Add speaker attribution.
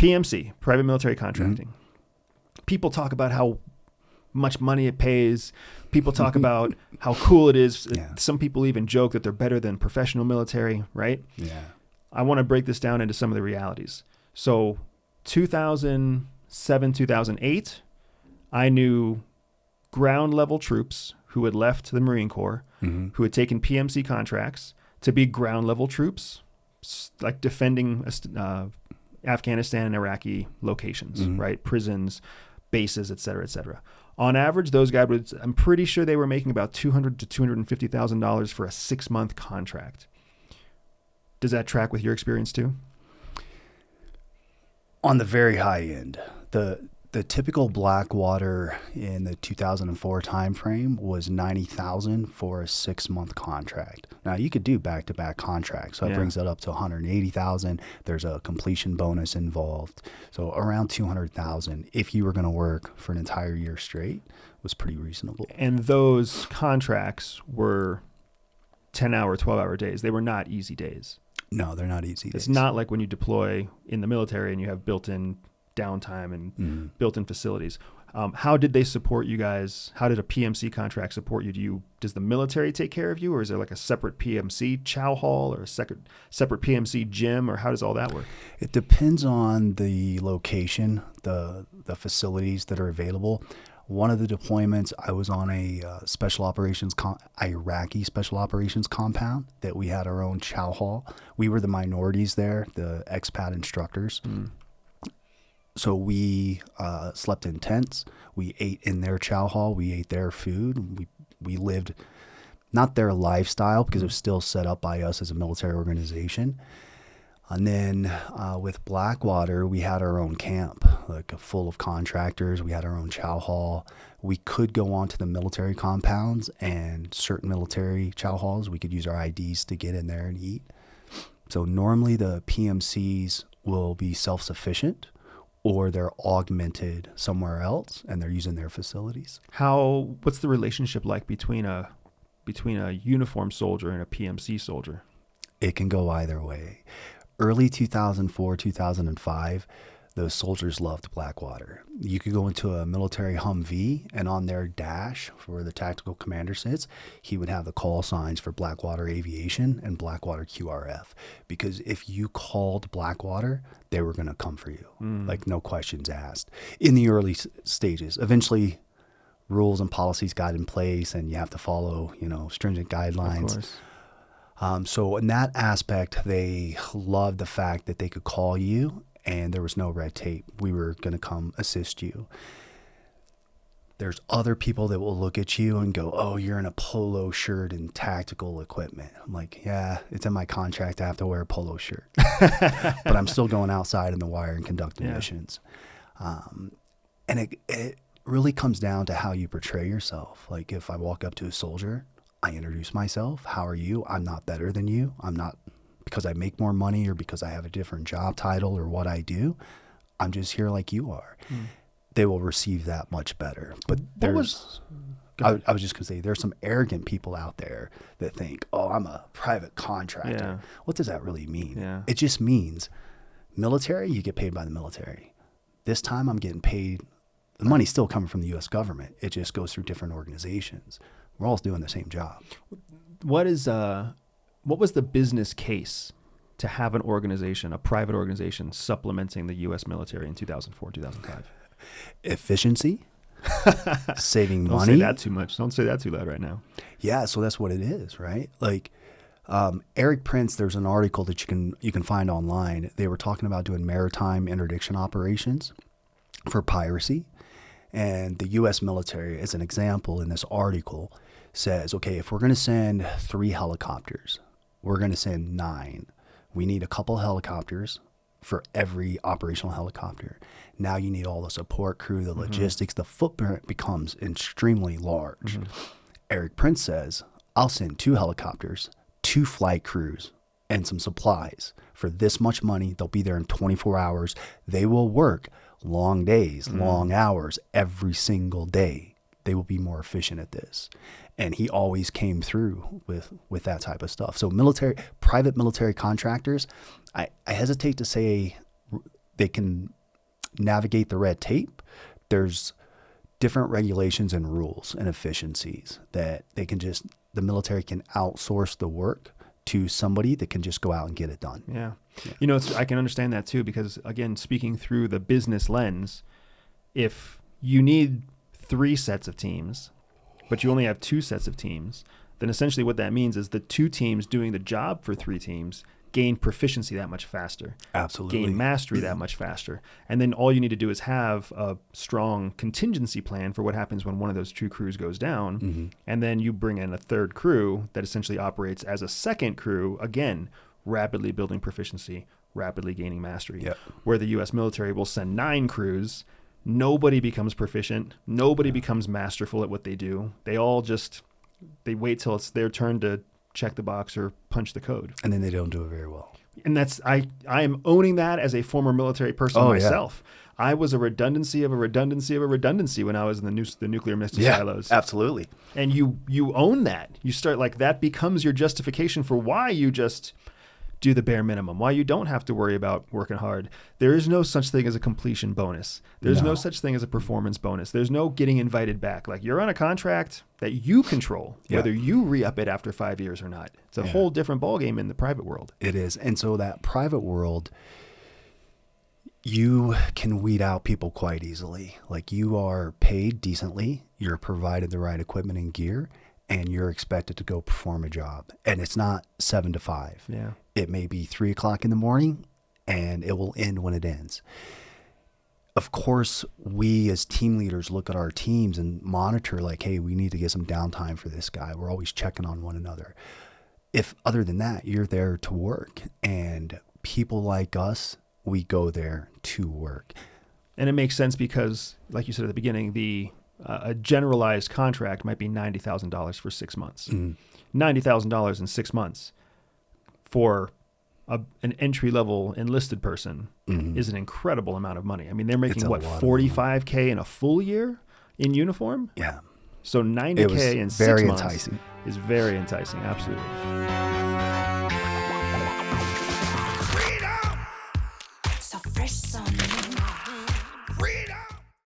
Speaker 1: PMC, private military contracting. People talk about how much money it pays. People talk about how cool it is.
Speaker 2: Yeah.
Speaker 1: Some people even joke that they're better than professional military, right?
Speaker 2: Yeah.
Speaker 1: I want to break this down into some of the realities. So 2007, 2008, I knew ground level troops who had left the Marine Corps, who had taken PMC contracts to be ground level troops, like defending Afghanistan and Iraqi locations, right? Prisons, bases, et cetera, et cetera. On average, those guys would, I'm pretty sure they were making about $200,000 to $250,000 for a 6-month contract. Does that track with your experience too?
Speaker 2: On the very high end, the typical Blackwater in the 2004 timeframe was $90,000 for a 6-month contract. Now you could do back-to-back contracts, so that brings it up to $180,000. There's a completion bonus involved, so around $200,000 if you were going to work for an entire year straight was pretty reasonable.
Speaker 1: And those contracts were 10-hour, 12-hour days. They were not easy days.
Speaker 2: No, they're not easy.
Speaker 1: It's not like when you deploy in the military and you have built-in downtime and built-in facilities. How did they support you guys? How did a PMC contract support you? Does the military take care of you, or is there like a separate PMC chow hall or a separate PMC gym, or how does all that work?
Speaker 2: It depends on the location, the facilities that are available. One of the deployments, I was on a special operations, Iraqi special operations compound that we had our own chow hall. We were the minorities there, the expat instructors. So we slept in tents. We ate in their chow hall. We ate their food. We lived not their lifestyle because it was still set up by us as a military organization. And then with Blackwater, we had our own camp, like full of contractors. We had our own chow hall. We could go onto the military compounds and certain military chow halls. We could use our IDs to get in there and eat. So normally the PMCs will be self-sufficient, or they're augmented somewhere else and they're using their facilities.
Speaker 1: What's the relationship like between a uniformed soldier and a PMC soldier?
Speaker 2: It can go either way. Early 2004, 2005, those soldiers loved Blackwater. You could go into a military Humvee, and on their dash, where the tactical commander sits, he would have the call signs for Blackwater Aviation and Blackwater QRF. Because if you called Blackwater, they were going to come for you, like no questions asked. In the early stages, eventually rules and policies got in place, and you have to follow, stringent guidelines.
Speaker 1: Of course.
Speaker 2: So in that aspect, they loved the fact that they could call you and there was no red tape. We were going to come assist you. There's other people that will look at you and go, oh, you're in a polo shirt and tactical equipment. I'm like, yeah, it's in my contract. I have to wear a polo shirt. But I'm still going outside in the wire and conducting missions. And it really comes down to how you portray yourself. Like if I walk up to a soldier, I introduce myself. How are you? I'm not better than you. I'm not because I make more money or because I have a different job title or what I do. I'm just here like you are. They will receive that much better. But I was just going to say, there's some arrogant people out there that think, oh, I'm a private contractor.
Speaker 1: Yeah.
Speaker 2: What does that really mean?
Speaker 1: Yeah.
Speaker 2: It just means military, you get paid by the military. This time I'm getting paid. The money's still coming from the U.S. government. It just goes through different organizations. We're all doing the same job.
Speaker 1: What was the business case to have an organization, a private organization, supplementing the U.S. military in 2004, 2005?
Speaker 2: Efficiency, saving money.
Speaker 1: Don't say that too much. Don't say that too loud right now.
Speaker 2: Yeah, so that's what it is, right? Like Eric Prince, there's an article that you can find online. They were talking about doing maritime interdiction operations for piracy. And the U.S. military, as an example in this article, says, okay, if we're going to send 3 helicopters, we're going to send 9. We need a couple helicopters for every operational helicopter. Now you need all the support crew, the logistics, the footprint becomes extremely large. Eric Prince says, I'll send 2 helicopters, 2 flight crews, and some supplies for this much money. They'll be there in 24 hours. They will work long days, long hours, every single day. They will be more efficient at this. And he always came through with that type of stuff. So private military contractors, I hesitate to say they can navigate the red tape. There's different regulations and rules and efficiencies that the military can outsource the work to somebody that can just go out and get it done.
Speaker 1: Yeah. You know, I can understand that too, because again, speaking through the business lens, if you need 3 sets of teams, but you only have 2 sets of teams, then essentially what that means is the 2 teams doing the job for 3 teams gain proficiency that much faster.
Speaker 2: Absolutely.
Speaker 1: Gain mastery that much faster. And then all you need to do is have a strong contingency plan for what happens when one of those 2 crews goes down. Mm-hmm. And then you bring in a 3rd crew that essentially operates as a 2nd crew, again, rapidly building proficiency, rapidly gaining mastery.
Speaker 2: Yep.
Speaker 1: Where the U.S. military will send 9 crews, nobody becomes proficient, nobody becomes masterful at what they do. They all they wait till it's their turn to check the box or punch the code.
Speaker 2: And then they don't do it very well.
Speaker 1: And I am owning that as a former military person myself. Yeah. I was a redundancy of a redundancy of a redundancy when I was in the nuclear missile silos.
Speaker 2: Absolutely.
Speaker 1: And you own that. You start that becomes your justification for why you just do the bare minimum, why you don't have to worry about working hard. There is no such thing as a completion bonus. There's no such thing as a performance bonus. There's no getting invited back. You're on a contract that you control, whether you re-up it after 5 years or not. It's a whole different ballgame in the private world.
Speaker 2: It is. And so that private world, you can weed out people quite easily. You are paid decently, you're provided the right equipment and gear, and you're expected to go perform a job. And it's not 7 to 5.
Speaker 1: Yeah.
Speaker 2: It may be 3 o'clock in the morning, and it will end when it ends. Of course, we as team leaders look at our teams and monitor hey, we need to get some downtime for this guy. We're always checking on one another. If other than that, you're there to work. And people like us, we go there to work.
Speaker 1: And it makes sense because, like you said at the beginning, a generalized contract might be $90,000 for 6 months. $90,000 in 6 months for an entry-level enlisted person is an incredible amount of money. I mean, they're making $45K in a full year in uniform?
Speaker 2: Yeah.
Speaker 1: So $90K in 6 months is very enticing. Absolutely.